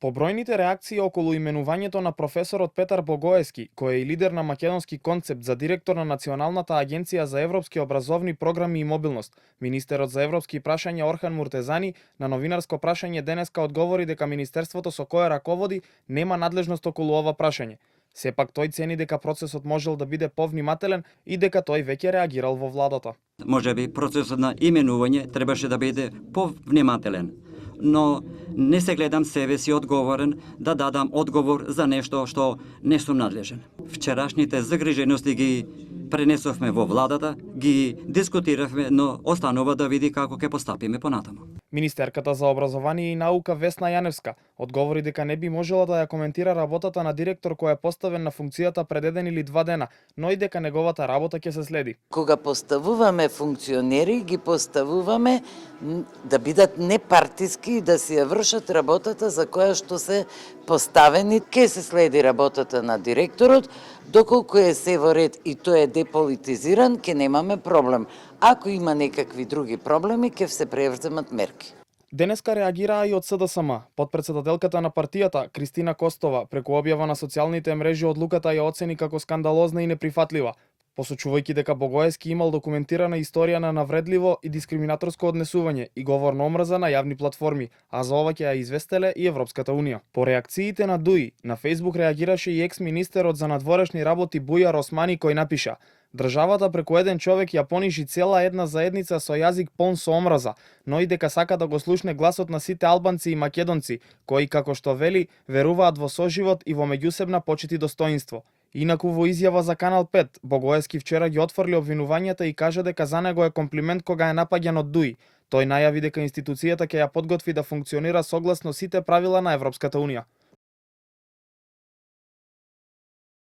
Побројните реакции околу именувањето на професорот Петар Богоевски, кој е и лидер на македонски концепт за директор на Националната агенција за европски образовни програми и мобилност, министерот за европски прашања Орхан Муртезани на новинарско прашање денеска одговори дека министерството со кое раководи нема надлежност околу ова прашање. Сепак тој цени дека процесот можел да биде повнимателен и дека тој веќе реагирал во владата. Можеби процесот на именување требаше да биде повнимателен, но не се гледам себе си одговорен да дадам одговор за нешто што не сум надлежен. Вчерашните загрижености ги пренесовме во владата, ги дискутиравме, но останува да види како ќе постапиме понатаму. Министерката за образование и наука Весна Јаневска одговори дека не би можела да ја коментира работата на директор кој е поставен на функцијата пред 1 или 2 дена, но и дека неговата работа ќе се следи. Кога поставуваме функционери, ги поставуваме да бидат непартиски и да си ја вршат работата за која што се поставени. Ке се следи работата на директорот, доколку е се во ред и тој е деполитизиран, ке немаме проблем. Ако има некакви други проблеми, ќе се превземат мерки. Денеска реагираа и од СДСМ. Подпредседателката на партијата, Кристина Костова, преку објава на социјалните мрежи одлуката ја оцени како скандалозна и неприфатлива, посочувајќи дека Богоевски имал документирана историја на навредливо и дискриминаторско однесување и говор на омрза на јавни платформи, а за ова ќе ја известеле и Европската унија. По реакциите на ДУИ, на Фејсбук реагираше и екс-министерот за надворешни работи Бујар Османи кој напиша: "Државата преку еден човек ја понижи цела една заедница со јазик полн со омраза, но и дека сака да го слушне гласот на сите албанци и македонци, кои, како што вели, веруваат во соживот и во меѓусебна почит и достоинство." Инаку во изјава за Канал 5, Богоевски вчера ги отфрли обвинувањата и кажа дека за него е комплимент кога е напаѓан од ДУИ. Тој најави дека институцијата ќе ја подготви да функционира согласно сите правила на Европската унија.